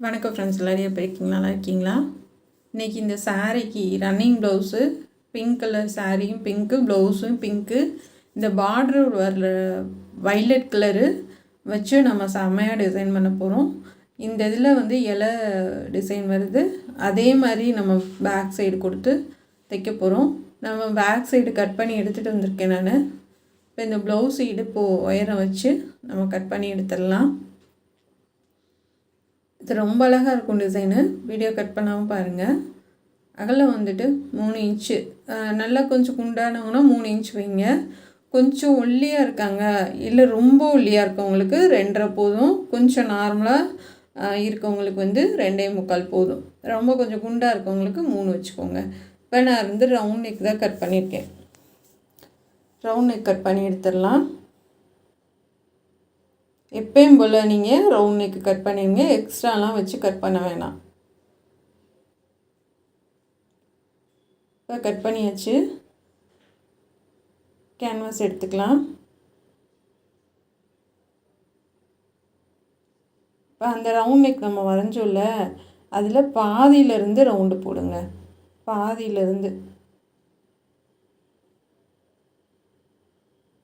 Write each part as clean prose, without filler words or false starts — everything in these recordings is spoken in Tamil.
வணக்கம் ஃப்ரெண்ட்ஸ், எல்லோரும் எப்படி இருக்கீங்க? நல்லா இருக்கீங்களா? இன்றைக்கி இந்த சாரீக்கு ரன்னிங் ப்ளவுஸு, பிங்க் கலர் சாரியும் பிங்க்கு, ப்ளவுஸும் பிங்க்கு, இந்த பார்டர் வர்ற வைலட் கலரு வச்சு நம்ம செம்மையாக டிசைன் பண்ண போகிறோம். இந்த இதில் வந்து இலை டிசைன் வருது. அதே மாதிரி நம்ம பேக் சைடு கொடுத்து தைக்க போகிறோம். நம்ம பேக் சைடு கட் பண்ணி எடுத்துகிட்டு வந்திருக்கேன் நான். இப்போ இந்த ப்ளவுஸ் இடுப்பு உயரம் வச்சு நம்ம கட் பண்ணி எடுத்துடலாம். இது ரொம்ப அழகாக இருக்கும் டிசைனு. வீடியோ கட் பண்ணாமல் பாருங்கள். அகலம் வந்துட்டு 3 இன்ச்சு. நல்லா கொஞ்சம் குண்டானவங்கன்னா 3 இன்ச் வைங்க. கொஞ்சம் ஒல்லியாக இருக்காங்க, இல்லை ரொம்ப ஒல்லியாக இருக்கவங்களுக்கு 2.5 போதும். கொஞ்சம் நார்மலாக இருக்கவங்களுக்கு வந்து 2.25 போதும். ரொம்ப கொஞ்சம் குண்டாக இருக்கவங்களுக்கு 3 வச்சுக்கோங்க. இப்போ நான் வந்து ரவுண்ட் நெக் தான் கட் பண்ணியிருக்கேன். ரவுண்ட் நெக் கட் பண்ணி எடுத்துடலாம். எப்பயும் போல் நீங்கள் ரவுண்ட் நெக்கு கட் பண்ணிடுங்க. எக்ஸ்ட்ராலாம் வச்சு கட் பண்ண வேணாம். இப்போ கட் பண்ணியாச்சு. கேன்வாஸ் எடுத்துக்கலாம். இப்போ அந்த ரவுண்ட் நெக் நம்ம வரைஞ்சோம்ல, அதில் பாதியிலேருந்து ரவுண்டு போடுங்க. பாதியிலேருந்து,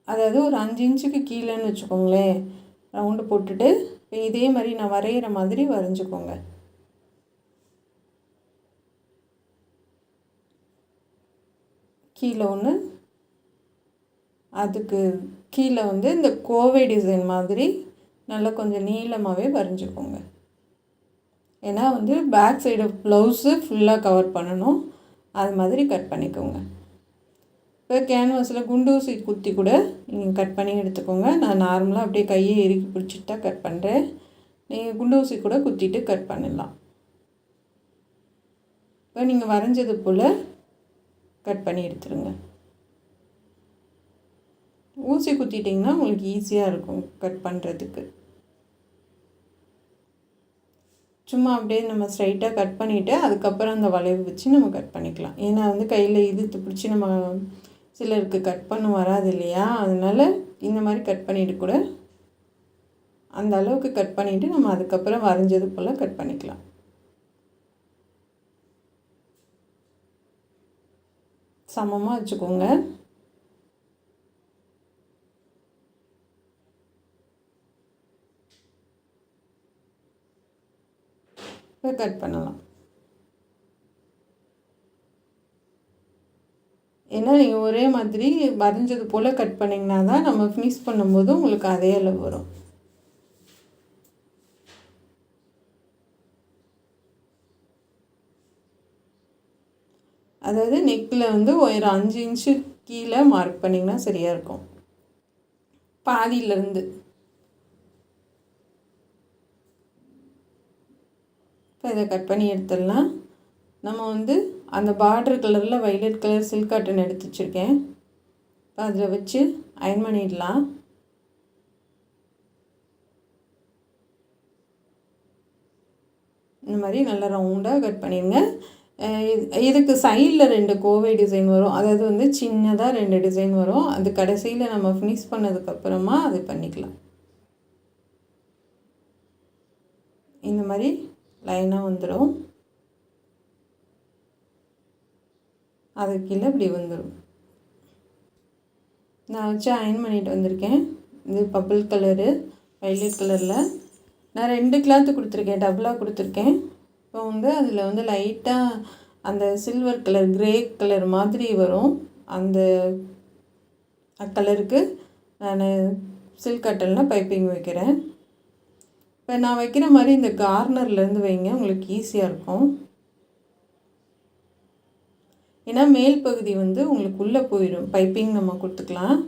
அதாவது ஒரு 5 இன்ச்சுக்கு கீழேன்னு வச்சுக்கோங்களேன். ரவுண்டு போட்டுட்டு இதே மாதிரி நான் வரைகிற மாதிரி வரைஞ்சிக்கோங்க. கீழே ஒன்று, அதுக்கு கீழே வந்து இந்த கோவை டிசைன் மாதிரி நல்லா கொஞ்சம் நீளமாகவே வரைஞ்சிக்கோங்க. ஏன்னா வந்து பேக் சைடு ப்ளவுஸு ஃபுல்லாக கவர் பண்ணணும். அது மாதிரி கட் பண்ணிக்கோங்க. இப்போ கேன்வாஸில் குண்டூசி குத்தி கூட நீங்கள் கட் பண்ணி எடுத்துக்கோங்க. நான் நார்மலாக அப்படியே கையை இறுக்கி பிடிச்சிட்டு தான் கட் பண்ணுறேன். நீங்கள் குண்டூசி கூட குத்திட்டு கட் பண்ணிடலாம். இப்போ நீங்கள் வரைஞ்சது போல் கட் பண்ணி எடுத்துருங்க. ஊசி குத்திட்டிங்கன்னா உங்களுக்கு ஈஸியாக இருக்கும் கட் பண்ணுறதுக்கு. சும்மா அப்படியே நம்ம ஸ்ட்ரைட்டாக கட் பண்ணிவிட்டு அதுக்கப்புறம் அந்த வளைவு வச்சு நம்ம கட் பண்ணிக்கலாம். ஏன்னா வந்து கையில் இழுத்து பிடிச்சி நம்ம சிலருக்கு கட் பண்ண வராது இல்லையா? அதனால் இந்த மாதிரி கட் பண்ணிவிட்டு கூட அந்த அளவுக்கு கட் பண்ணிவிட்டு நம்ம அதுக்கப்புறம் வரைஞ்சது போல் கட் பண்ணிக்கலாம். சமமாக வச்சுக்கோங்க. இப்போ கட் பண்ணலாம். ஏன்னா நீங்கள் ஒரே மாதிரி வரைஞ்சது போல் கட் பண்ணிங்கன்னா தான் நம்ம ஃபினிஷ் பண்ணும்போது உங்களுக்கு அதே அளவு வரும். அதாவது நெக்கில் வந்து ஒரு 5 இன்ச்சு கீழே மார்க் பண்ணிங்கன்னா சரியாக இருக்கும். பாதியிலேருந்து இப்போ இதை கட் பண்ணி எடுத்துடலாம். நம்ம வந்து அந்த பார்டர் கலரில் வைலட் கலர் சில்க் காட்டன் எடுத்து வச்சுருக்கேன். இப்போ அதில் வச்சு அயன் பண்ணிடலாம். இந்த மாதிரி நல்லா ரவுண்டாக கட் பண்ணிடுங்க. இதுக்கு சைடில் 2 கோவை டிசைன் வரும். அதாவது வந்து சின்னதாக 2 டிசைன் வரும். அது கடைசியில் நம்ம ஃபினிஷ் பண்ணதுக்கப்புறமா அது பண்ணிக்கலாம். இந்த மாதிரி லைனாக வந்துடும். அது கீழே இப்படி வந்துடும். நான் வச்சு அயன் பண்ணிட்டு வந்திருக்கேன். இது பர்பிள் கலரு வைலட் கலரில் நான் 2 கிளாத்து கொடுத்துருக்கேன், டபுளாக கொடுத்துருக்கேன். இப்போ வந்து அதில் வந்து லைட்டாக அந்த சில்வர் கலர் கிரே கலர் மாதிரி வரும். அந்த கலருக்கு நான் சில்க் காட்டனில் பைப்பிங் வைக்கிறேன். இப்போ நான் வைக்கிற மாதிரி இந்த கார்னர்லேருந்து வைங்க, உங்களுக்கு ஈஸியாக இருக்கும். ஏன்னா மேல் பகுதி வந்து உங்களுக்கு உள்ளே போயிடும், பைப்பிங் நம்ம கொடுத்துக்கலாம்.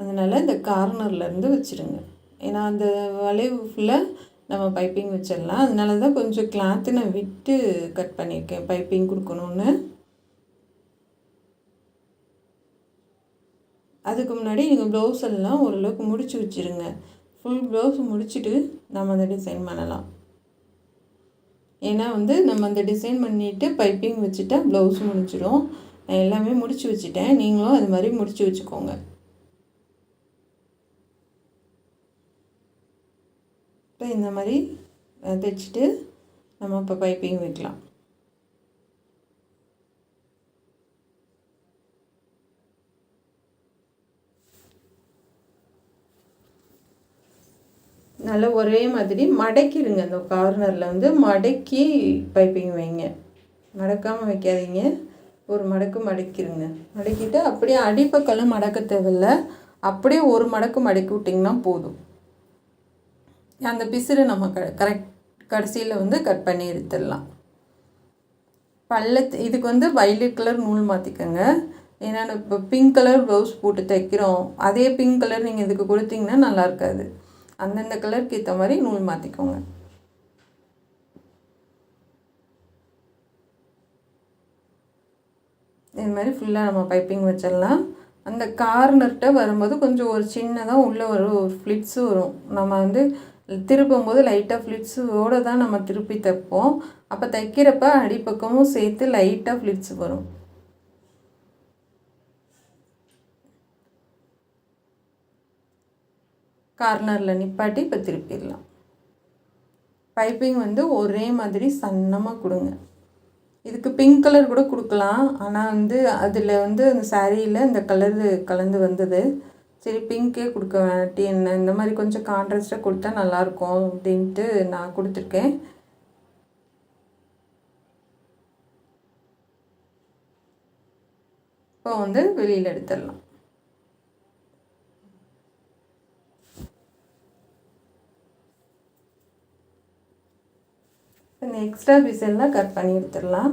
அதனால் இந்த கார்னர்லேருந்து வச்சுருங்க. ஏன்னா அந்த வளைவு ஃபுல்லாக நம்ம பைப்பிங் வச்சிடலாம். அதனால தான் கொஞ்சம் கிளாத்து நான் விட்டு கட் பண்ணியிருக்கேன் பைப்பிங் கொடுக்கணுன்னு. அதுக்கு முன்னாடி நீங்கள் ப்ளவுஸ் எல்லாம் ஓரளவுக்கு முடிச்சு வச்சுருங்க. ஃபுல் ப்ளவுஸ் முடிச்சுட்டு நம்ம அந்த டிசைன் பண்ணலாம். ஏன்னா வந்து நம்ம அந்த டிசைன் பண்ணிவிட்டு பைப்பிங் வச்சுட்டா ப்ளவுஸ் முடிச்சிடும். நான் எல்லாமே முடித்து வச்சுட்டேன், நீங்களும் அது மாதிரி முடித்து வச்சுக்கோங்க. இப்போ இந்த மாதிரி தைச்சிட்டு நம்ம இப்போ பைப்பிங் வைக்கலாம். நல்லா ஒரே மாதிரி மடக்கிடுங்க. அந்த கார்னரில் வந்து மடக்கி பைப்பிங் வைங்க. மடக்காமல் வைக்காதீங்க. ஒரு மடக்கு மடக்கிடுங்க. மடக்கிட்டு அப்படியே அடிப்பக்கெல்லாம் மடக்க தேவையில்ல. அப்படியே ஒரு மடக்கு மடக்கி விட்டிங்கன்னா போதும். அந்த பிசுறு நம்ம கடைசியில் வந்து கட் பண்ணி எடுத்துடலாம். இதுக்கு வந்து வைலட் கலர் நூல் மாற்றிக்கோங்க. ஏன்னா இப்போ பிங்க் கலர் ப்ளவுஸ் போட்டு தைக்கிறோம். அதே பிங்க் கலர் நீங்கள் இதுக்கு கொடுத்தீங்கன்னா நல்லா இருக்காது. அந்தந்த கலருக்கு ஏற்ற மாதிரி நூல் மாற்றிக்கோங்க. இது மாதிரி ஃபுல்லாக நம்ம பைப்பிங் வச்சிடலாம். அந்த கார்னர்கிட்ட வரும்போது கொஞ்சம் ஒரு சின்னதாக உள்ளே ஒரு ஃப்ளிட்ஸு வரும். நம்ம வந்து திருப்பும் போது லைட்டாக ஃப்ளிட்ஸோடு தான் நம்ம திருப்பி தைப்போம். அப்போ தைக்கிறப்ப அடிப்பக்கமும் சேர்த்து லைட்டாக ஃப்ளிட்ஸ் வரும். கார்னரில் நிப்பாட்டி இப்போ திருப்பிடலாம். பைப்பிங் வந்து ஒரே மாதிரி சன்னமாக கொடுங்க. இதுக்கு பிங்க் கலர் கூட கொடுக்கலாம். ஆனால் வந்து அதில் வந்து அந்த சாரியில் இந்த கலரு கலந்து வந்தது. சரி பிங்க்கே கொடுக்க வேண்டாட்டி என்ன, இந்த மாதிரி கொஞ்சம் கான்ட்ராஸ்ட்டாக கொடுத்தா நல்லாயிருக்கும் அப்படின்ட்டு நான் கொடுத்துருக்கேன். இப்போ வந்து வெளியில் எடுத்துடலாம். இந்த எக்ஸ்ட்ரா பீஸ் எல்லாம் கட் பண்ணி எடுத்துடலாம்.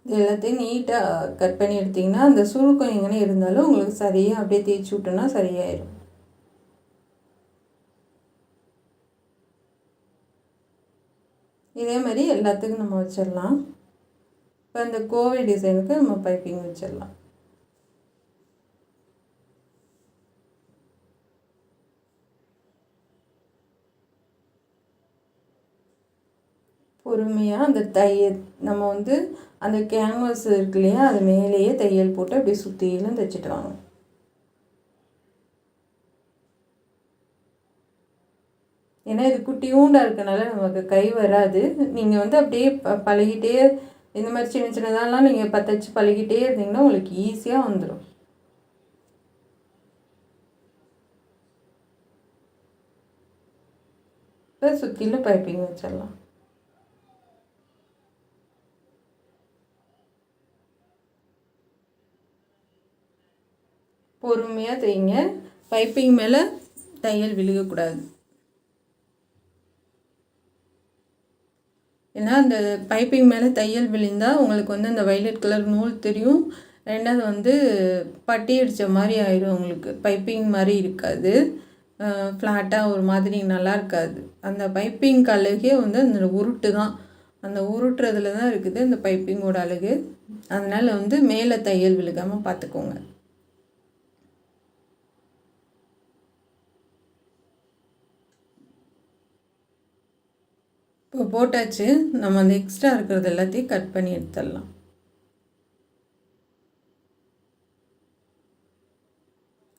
இது எல்லாத்தையும் நீட்டாக கட் பண்ணி எடுத்திங்கன்னா அந்த சுருக்கம் எங்கேனே இருந்தாலும் உங்களுக்கு சரியாக அப்படியே தேய்ச்சி விட்டோன்னா சரியாயிடும். இதே மாதிரி எல்லாத்துக்கும் நம்ம வச்சிடலாம். இப்போ இந்த கோவை டிசைனுக்கு நம்ம பைப்பிங் வச்சிடலாம். பொறுமையாக அந்த நம்ம வந்து அந்த கேன்வாஸ் இருக்கு இல்லையா, அது மேலேயே தையல் போட்டு அப்படியே சுற்றிலும் தைச்சிட்டு வாங்க. ஏன்னா இது குட்டியூண்டாக இருக்கனால நமக்கு கை வராது. நீங்கள் வந்து அப்படியே பழகிட்டே இந்த மாதிரி சின்ன சின்னதாலாம் நீங்கள் தைச்சி பழகிட்டே இருந்தீங்கன்னா உங்களுக்கு ஈஸியாக வந்துடும். இப்போ சுற்றிலும் பைப்பிங் வச்சிடலாம். பொறுமையாக தைங்க. பைப்பிங் மேலே தையல் விழுகக்கூடாது. ஏன்னா அந்த பைப்பிங் மேலே தையல் விழுந்தால் உங்களுக்கு வந்து அந்த வைலட் கலர் நூல் தெரியும். ரெண்டாவது வந்து பட்டி அடித்த மாதிரி ஆயிடும். உங்களுக்கு பைப்பிங் மாதிரி இருக்காது. ஃப்ளாட்டாக ஒரு மாதிரி நல்லா இருக்காது. அந்த பைப்பிங் அழகே வந்து அந்த உருட்டு தான். அந்த உருட்டுறதுல தான் இருக்குது அந்த பைப்பிங்கோட அழகு. அதனால் வந்து மேலே தையல் விழுகாமல் பார்த்துக்கோங்க. இப்போ போட்டாச்சு. நம்ம அந்த எக்ஸ்ட்ரா இருக்கிறது எல்லாத்தையும் கட் பண்ணி எடுத்துடலாம்.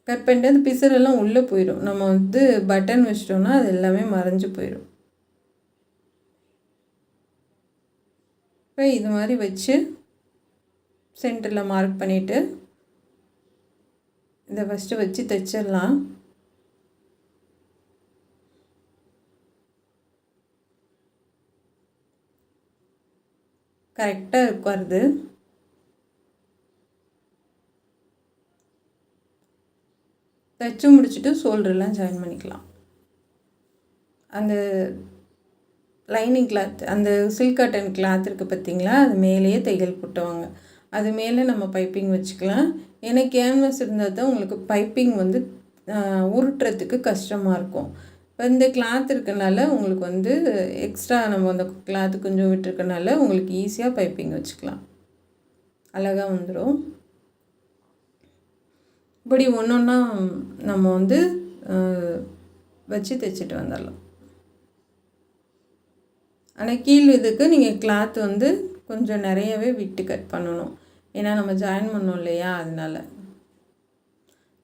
கட் பண்ணிட்டு அந்த பிசரெல்லாம் உள்ளே போயிடும். நம்ம வந்து பட்டன் வச்சிட்டோம்னா அது எல்லாமே மறைஞ்சு போயிடும். இப்போ இது மாதிரி வச்சு சென்டரில் மார்க் பண்ணிவிட்டு இதை ஃபஸ்ட்டு வச்சு தைச்சிடலாம். கரெக்டாக உட்காருது. தைச்சு முடிச்சுட்டு ஷோல்டர்லாம் ஜாயின் பண்ணிக்கலாம். அந்த லைனிங் கிளாத், அந்த சில்க் காட்டன் கிளாத் இருக்குது பார்த்திங்களா, அது மேலேயே தையல் போட்டுவாங்க. அது மேலே நம்ம பைப்பிங் வச்சுக்கலாம். ஏன்னா கேன்வாஸ் இருந்தால் தான் உங்களுக்கு பைப்பிங் வந்து உருட்டுறதுக்கு கஷ்டமாக இருக்கும். இப்போ இந்த கிளாத் இருக்கனால உங்களுக்கு வந்து எக்ஸ்ட்ரா நம்ம அந்த கிளாத்து கொஞ்சம் விட்டுருக்கனால உங்களுக்கு ஈஸியாக பைப்பிங் வச்சுக்கலாம். அழகாக வந்துடும். இப்படி ஒன்று ஒன்றா நம்ம வந்து வச்சு தைச்சிட்டு வந்துடலாம். ஆனால் கீழ் இதுக்கு நீங்கள் கிளாத் வந்து கொஞ்சம் நிறையவே விட்டு கட் பண்ணணும். ஏன்னா நம்ம ஜாயின் பண்ணோம் இல்லையா, அதனால்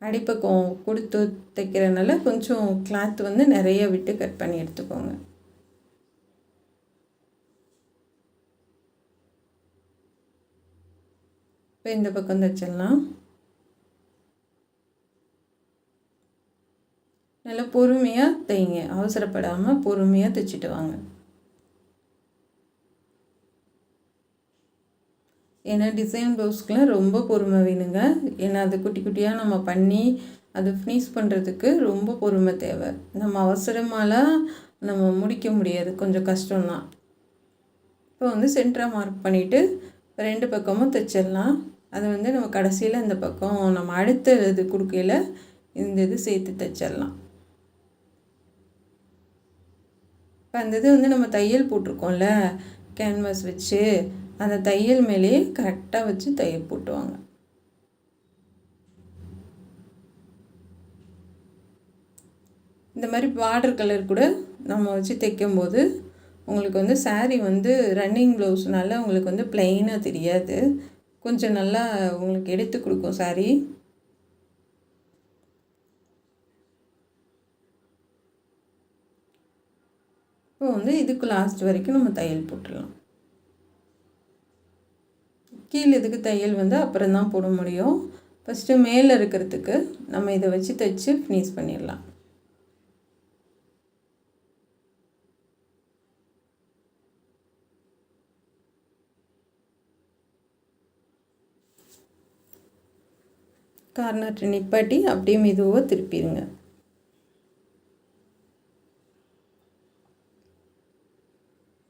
அடிப்பக்கம் கொடுத்து தைக்கிறனால கொஞ்சம் கிளாத் வந்து நிறைய விட்டு கட் பண்ணி எடுத்துக்கோங்க. இப்போ இந்த பக்கம் தைச்சிடலாம். நல்லா பொறுமையாக தைங்க, அவசரப்படாமல் பொறுமையாக தைச்சிட்டு வாங்க. ஏன்னா டிசைன் ப்ளவுஸ்க்குலாம் ரொம்ப பொறுமை வேணுங்க. ஏன்னா அது குட்டி குட்டியாக நம்ம பண்ணி அது ஃபினிஷ் பண்ணுறதுக்கு ரொம்ப பொறுமை தேவை. நம்ம அவசரமாலாம் நம்ம முடிக்க முடியாது, கொஞ்சம் கஷ்டம்தான். இப்போ வந்து சென்டராக மார்க் பண்ணிவிட்டு 2 பக்கமும் தைச்சிடலாம். அது வந்து நம்ம கடைசியில் இந்த பக்கம் நம்ம அடுத்த இது கொடுக்கையில் இந்த இது சேர்த்து தைச்சிடலாம். இப்போ அந்த இது வந்து நம்ம தையல் போட்டிருக்கோம்ல கேன்வாஸ் வச்சு, அந்த தையல் மேலேயே கரெக்டாக வச்சு தையல் போட்டுவாங்க. இந்த மாதிரி பார்டர் கலர் கூட நம்ம வச்சு தைக்கும்போது உங்களுக்கு வந்து சாரீ வந்து ரன்னிங் ப்ளவுஸ்னால உங்களுக்கு வந்து ப்ளைனாக தெரியாது, கொஞ்சம் நல்லா உங்களுக்கு எடுத்து கொடுக்கும் சாரீ. இப்போ வந்து இதுக்கு லாஸ்ட் வரைக்கும் நம்ம தையல் போட்டுடலாம். கீழே இதுக்கு தையல் வந்து அப்புறம் தான் போட முடியும். ஃபஸ்ட்டு மேலே இருக்கிறதுக்கு நம்ம இதை வச்சு தைச்சி ஃபினிஷ் பண்ணிடலாம். கார்னர் நிப்பாட்டி அப்படியே மெதுவாக திருப்பிடுங்க.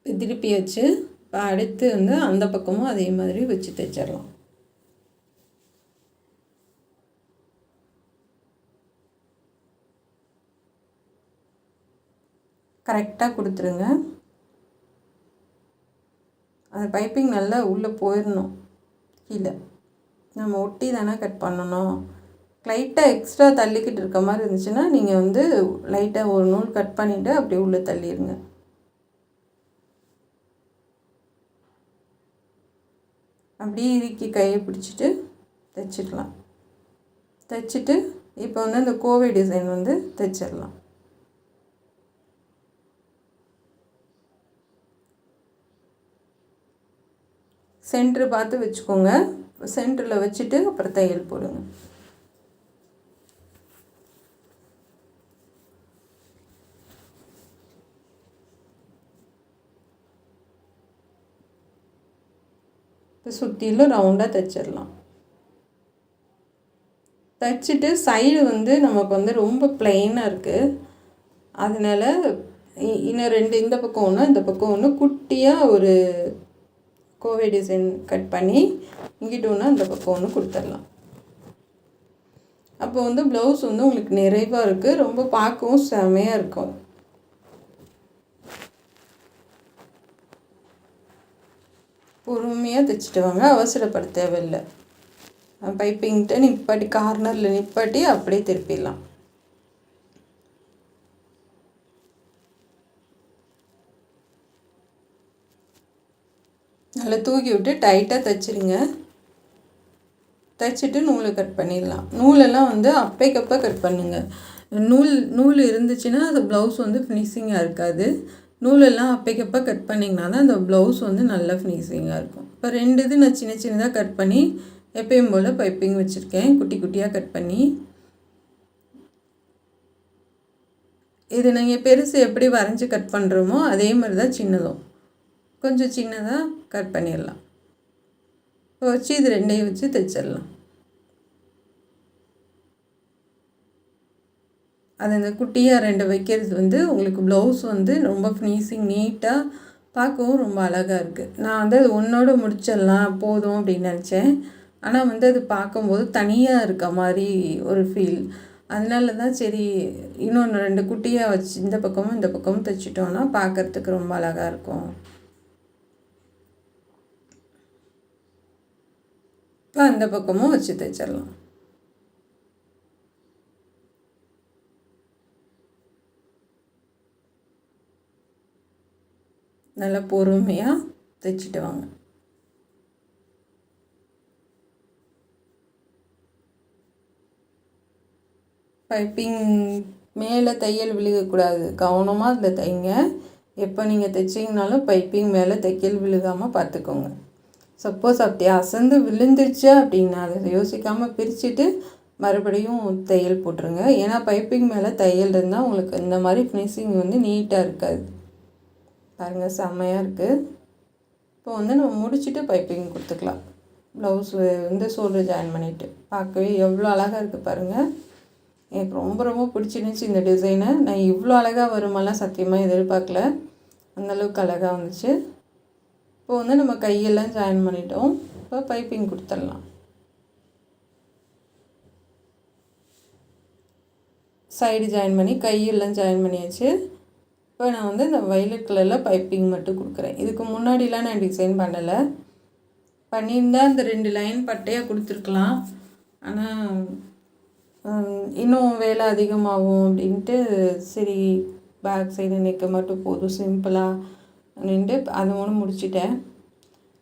திருப்பி வச்சு இப்போ அடுத்து வந்து அந்த பக்கமும் அதே மாதிரி வச்சு தைச்சிடலாம். கரெக்டாக கொடுத்துருங்க. அந்த பைப்பிங் நல்லா உள்ளே போயிடணும். கீழே நம்ம ஒட்டி தானே கட் பண்ணணும். லைட்டாக எக்ஸ்ட்ரா தள்ளிக்கிட்டு இருக்க மாதிரி இருந்துச்சுன்னா நீங்கள் வந்து லைட்டாக ஒரு நூல் கட் பண்ணிவிட்டு அப்படியே உள்ளே தள்ளிடுங்க. அப்படியே இறுக்கி கையை பிடிச்சிட்டு தைச்சிக்கலாம். தைச்சிட்டு இப்போ வந்து அந்த கோவை டிசைன் வந்து தைச்சிடலாம். சென்ட்ரு பார்த்து வச்சுக்கோங்க. சென்டரில் வச்சுட்டு அப்புறம் தையல் போடுங்க. இப்போ சுற்றிலும் ரவுண்டாக தைச்சிடலாம். தைச்சிட்டு சைடு வந்து நமக்கு வந்து ரொம்ப ப்ளைனாக இருக்குது, அதனால் இன்னும் 2 இந்த பக்கம் ஒன்று இந்த பக்கம் ஒன்று குட்டியாக ஒரு கோவை டிசைன் கட் பண்ணி இங்கிட்டு ஒன்று அந்த பக்கம் ஒன்று கொடுத்துடலாம். அப்போ வந்து ப்ளவுஸ் வந்து உங்களுக்கு நிறைவாக இருக்குது, ரொம்ப பார்க்கவும் செமையாக இருக்கும். பொறுமையாக தைச்சிட்டு வாங்க, அவசரப்பட தேவையில்லை. பைப்பிங்கிட்ட நிப்பாட்டி கார்னரில் நிப்பாட்டி அப்படியே திருப்பிடலாம். நல்லா தூக்கி விட்டு டைட்டாக தைச்சிருங்க. தைச்சிட்டு நூலை கட் பண்ணிடலாம். நூலெல்லாம் வந்து அப்பைக்கப்போ கட் பண்ணுங்கள். நூல் இருந்துச்சுன்னா அது ப்ளவுஸ் வந்து ஃபினிஷிங்காக இருக்காது. நூலெல்லாம் அப்பைக்கப்போ கட் பண்ணிங்கன்னா தான் அந்த ப்ளவுஸ் வந்து நல்லா ஃபினிஷிங்காக இருக்கும். இப்போ 2 இது நான் சின்ன சின்னதாக கட் பண்ணி எப்பயும் போல் பைப்பிங் வச்சுருக்கேன், குட்டி குட்டியாக கட் பண்ணி. இது நீங்கள் பெருசு எப்படி வரைஞ்சி கட் பண்ணுறோமோ அதே மாதிரி தான் சின்னதும் கொஞ்சம் சின்னதாக கட் பண்ணிடலாம். இப்போ வச்சு இது 2ஐயும் வச்சு தைச்சிடலாம். அது இந்த குட்டியாக 2 வைக்கிறது வந்து உங்களுக்கு ப்ளவுஸ் வந்து ரொம்ப ஃபினிஷிங் நீட்டாக பார்க்கவும் ரொம்ப அழகாக இருக்குது. நான் வந்து அது ஒன்றோடு முடிச்சிடலாம் போதும் அப்படின்னு நினச்சேன். ஆனால் வந்து அது பார்க்கும்போது தனியாக இருக்க மாதிரி ஒரு ஃபீல். அதனால தான் சரி இன்னொன்று 2 குட்டியாக வச்சு இந்த பக்கமும் தைச்சிட்டோன்னா பார்க்குறதுக்கு ரொம்ப அழகாக இருக்கும். இப்போ அந்த பக்கமும் வச்சு தைச்சிடலாம். நல்லா பொறுமையாக தைச்சிட்டு வாங்க. பைப்பிங் மேலே தையல் விழுகக்கூடாது, கவனமாக அதில் தைங்க. எப்போ நீங்கள் தைச்சிங்கனாலும் பைப்பிங் மேலே தையல் விழுகாமல் பார்த்துக்கோங்க. சப்போஸ் அப்படி அசந்து விழுந்துருச்சு அப்படின்னா அதை யோசிக்காமல் பிரிச்சுட்டு மறுபடியும் தையல் போட்டுருங்க. ஏன்னா பைப்பிங் மேலே தையல் இருந்தால் உங்களுக்கு இந்த மாதிரி ஃபினிஷிங் வந்து நீட்டாக இருக்காது. பாருங்கள், செம்மையாக இருக்குது. இப்போ வந்து நம்ம முடிச்சுட்டு பைப்பிங் கொடுத்துக்கலாம். ப்ளவுஸ் வந்து ஷோல்டர் ஜாயின் பண்ணிவிட்டு பார்க்கவே எவ்வளோ அழகாக இருக்குது பாருங்கள். எனக்கு ரொம்ப ரொம்ப பிடிச்சிருந்துச்சி இந்த டிசைனை. நான் இவ்வளோ அழகாக வருமெல்லாம் சத்தியமாக எதிர்பார்க்கல. அந்தளவுக்கு அழகாக வந்துச்சு. இப்போ வந்து நம்ம கையெல்லாம் ஜாயின் பண்ணிட்டோம். இப்போ பைப்பிங் கொடுத்துடலாம். சைடு ஜாயின் பண்ணி கையெல்லாம் ஜாயின் பண்ணியாச்சு. இப்போ நான் வந்து இந்த வயலட் கலரில் பைப்பிங் மட்டும் கொடுக்குறேன். இதுக்கு முன்னாடிலாம் நான் டிசைன் பண்ணலை. பண்ணியிருந்தால் இந்த 2 லைன் பட்டையாக கொடுத்துருக்கலாம். ஆனால் இன்னும் வேலை அதிகமாகும் அப்படின்ட்டு சரி பேக் சைடு நெக்க மட்டும் போதும் சிம்பிளாக அப்படின்ட்டு அது ஒன்று முடிச்சிட்டேன்.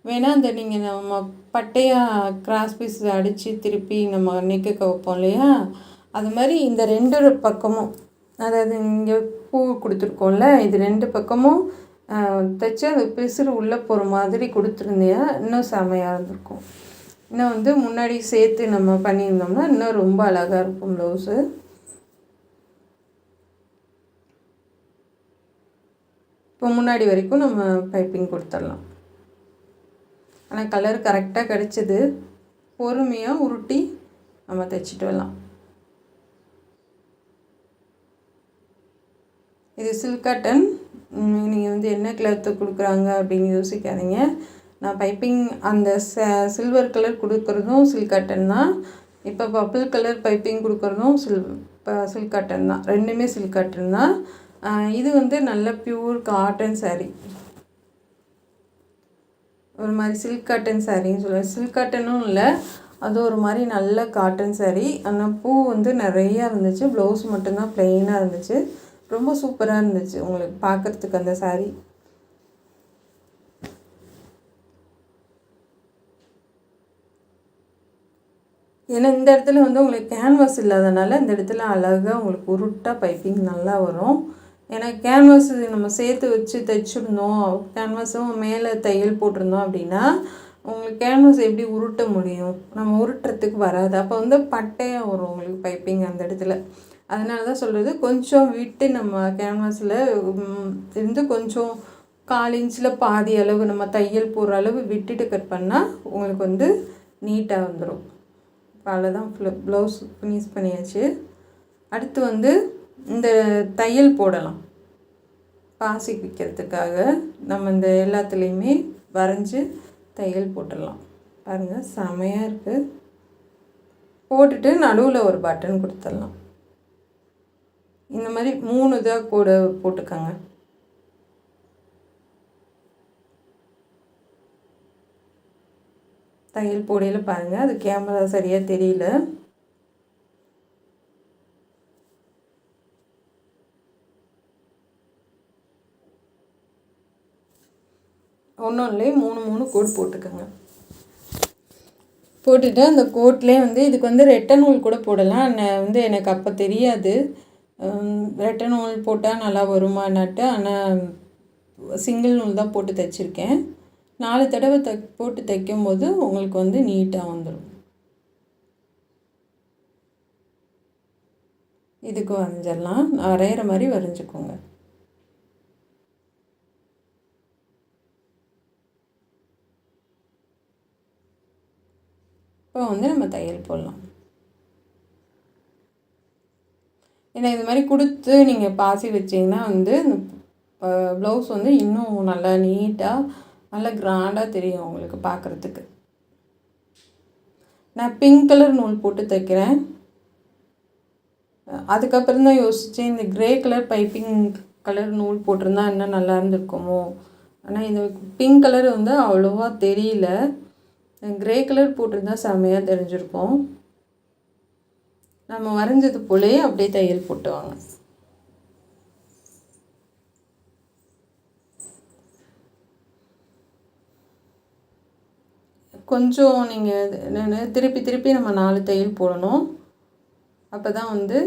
வேணால் அந்த நீங்கள் நம்ம பட்டையாக கிராஸ் பீஸ் அடித்து திருப்பி நம்ம நெக்க வைப்போம் இல்லையா, அது மாதிரி இந்த 2 பக்கமும், அதாவது இங்கே பூ கொடுத்துருக்கோம்ல, இது 2 பக்கமும் தைச்சி அந்த பிசுறு உள்ளே போகிற மாதிரி கொடுத்துருந்தேன். இன்னும் செமையாக இருந்திருக்கும். இன்னும் வந்து முன்னாடி சேர்த்து நம்ம பண்ணியிருந்தோம்னா இன்னும் ரொம்ப அழகாக இருக்கும் ப்ளவுஸு. இப்போ முன்னாடி வரைக்கும் நம்ம பைப்பிங் கொடுத்துடலாம். ஆனால் கலர் கரெக்டாக கிடச்சிது. பொறுமையாக உருட்டி நம்ம தைச்சிட்டு வரலாம். இது சில்க் காட்டன். நீங்கள் வந்து என்ன கிளாத்து கொடுக்குறாங்க அப்படின்னு யோசிக்காதீங்க. நான் பைப்பிங் அந்த சில்வர் கலர் கொடுக்குறதும் சில்க் காட்டன் தான். இப்போ பர்பிள் கலர் பைப்பிங் கொடுக்குறதும் சில்க் காட்டன் தான். 2மே சில்க் காட்டன் தான். இது வந்து நல்ல பியூர் காட்டன் சாரீ. ஒரு மாதிரி சில்க் காட்டன் சாரின்னு சொல்லுவேன். சில்க் காட்டனும் இல்லை, அது ஒரு மாதிரி நல்ல காட்டன் சாரீ. ஆனால் பூ வந்து நிறையா இருந்துச்சு. ப்ளவுஸ் மட்டும்தான் ப்ளெயினாக இருந்துச்சு. ரொம்ப சூப்பராக இருந்துச்சு உங்களுக்கு பார்க்குறதுக்கு அந்த சாரீ. ஏன்னா இந்த இடத்துல வந்து உங்களுக்கு கேன்வாஸ் இல்லாதனால இந்த இடத்துல அழகாக உங்களுக்கு உருட்டாக பைப்பிங் நல்லா வரும். ஏன்னா கேன்வாஸ் நம்ம சேர்த்து வச்சு தைச்சிருந்தோம், கேன்வாஸும் மேலே தையல் போட்டிருந்தோம் அப்படின்னா உங்களுக்கு கேன்வாஸ் எப்படி உருட்ட முடியும்? நம்ம உருட்டுறதுக்கு வராது. அப்போ வந்து பட்டையாக வரும் உங்களுக்கு பைப்பிங் அந்த இடத்துல. அதனால தான் சொல்கிறது, கொஞ்சம் விட்டு நம்ம கேன்வாஸில் இருந்து கொஞ்சம் 1/4 இன்ச்சில் பாதி அளவு நம்ம தையல் போடுற அளவு விட்டுட்டு கட் பண்ணால் உங்களுக்கு வந்து நீட்டாக வந்துடும். அவ்வளோதான், ப்ளவுஸ் ஃபினிஷ் பண்ணியாச்சு. அடுத்து வந்து இந்த தையல் போடலாம். பாசி வைக்கிறதுக்காக நம்ம இந்த எல்லாத்துலேயுமே வரைஞ்சி தையல் போட்டுடலாம். பாருங்கள், செமையாக இருக்குது. போட்டுட்டு நடுவில் ஒரு பட்டன் கொடுத்துடலாம். இந்த மாதிரி 3 இதாக கூட போட்டுக்கோங்க. தையல் போடையில் பாருங்கள், அது கேமரா சரியாக தெரியல. ஒன்றும் இல்லை, 3 கோடு போட்டுக்கோங்க. போட்டுட்டு அந்த கோட்லேயே வந்து இதுக்கு வந்து ரெட்டை நூல் கூட போடலாம். வந்து எனக்கு அப்போ தெரியாது ரெட்டை நூல் போட்டால் நல்லா வருமானாட்டு. ஆனால் சிங்கிள் நூல் தான் போட்டு தைச்சிருக்கேன். 4 தடவை போட்டு தைக்கும்போது உங்களுக்கு வந்து நீட்டாக வந்துடும். இதுக்கு வரைஞ்சிடலாம். வரைகிற மாதிரி வரைஞ்சிக்கோங்க. இப்போ வந்து நம்ம தையல் போடலாம். ஏன்னா இது மாதிரி கொடுத்து நீங்கள் பாசி வச்சிங்கன்னா வந்து ப்ளவுஸ் வந்து இன்னும் நல்லா நீட்டாக நல்லா கிராண்டாக தெரியும் உங்களுக்கு பார்க்குறதுக்கு. நான் பிங்க் கலர் நூல் போட்டு தைக்கிறேன். அதுக்கப்புறம் தான் யோசித்தேன், இந்த க்ரே கலர் பைப்பிங் கலர் நூல் போட்டிருந்தா இன்னும் நல்லா இருந்திருக்குமோ. ஆனால் இந்த பிங்க் கலர் வந்து அவ்வளோவா தெரியல. க்ரே கலர் போட்டிருந்தா செம்மையாக தெரிஞ்சிருக்கும். நம்ம வரைஞ்சது போலே அப்படியே தையல் போட்டுவாங்க. கொஞ்சம் நீங்கள் திருப்பி திருப்பி நம்ம 4 தையல் போடணும். அப்போ தான் வந்து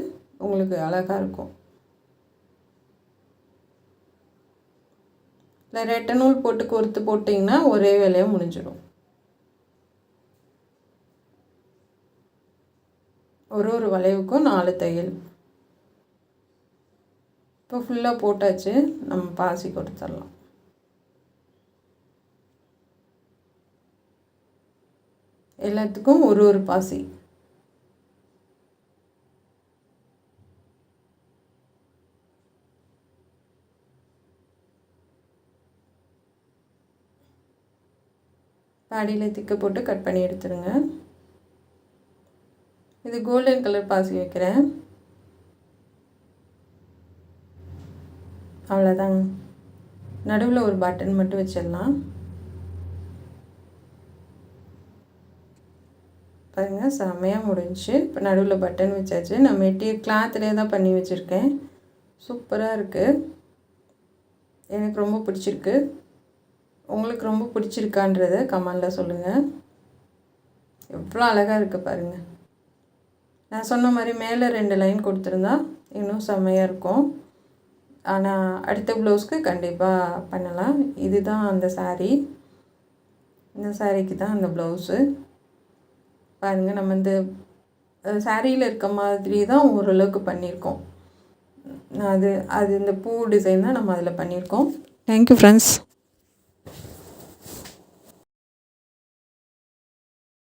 உங்களுக்கு அழகாக இருக்கும். இல்லை ரெட்டை நூல் போட்டு கோர்த்து போட்டிங்கன்னா ஒரே வேலையாக முடிஞ்சிடும். ஒரு வளைவுக்கும் 4 தையல். இப்போ ஃபுல்லாக போட்டாச்சு. நம்ம பாசி கொடுத்துடலாம். எல்லாத்துக்கும் ஒரு பாசி. பாடியில் திக்க போட்டு கட் பண்ணி எடுத்துருங்க. இது கோல்டன் கலர் பாசி வைக்கிறேன். அவ்வளோதாங்க. நடுவில் ஒரு பட்டன் மட்டும் வச்சிடலாம். பாருங்கள், செம்மையாக முடிஞ்சிச்சு. இப்போ நடுவில் பட்டன் வச்சாச்சு. நான் மெட்டீரியல் கிளாத்திலே தான் பண்ணி வச்சுருக்கேன். சூப்பராக இருக்குது. எனக்கு ரொம்ப பிடிச்சிருக்கு. உங்களுக்கு ரொம்ப பிடிச்சிருக்கான்றதை கமெண்டில் சொல்லுங்கள். எவ்வளோ அழகாக இருக்குது பாருங்கள். நான் சொன்ன மாதிரி மேலே 2 லைன் கொடுத்துருந்தா இன்னும் செம்மையாக இருக்கும். ஆனால் அடுத்த ப்ளவுஸ்க்கு கண்டிப்பாக பண்ணலாம். இதுதான் அந்த சாரீ. இந்த சாரீக்கு தான் அந்த ப்ளவுஸு. பாருங்கள், நம்ம இந்த சாரியில் இருக்க மாதிரி தான் ஓரளவுக்கு பண்ணியிருக்கோம். அது இந்த பூ டிசைன் தான் நம்ம அதில் பண்ணியிருக்கோம். Thank you friends.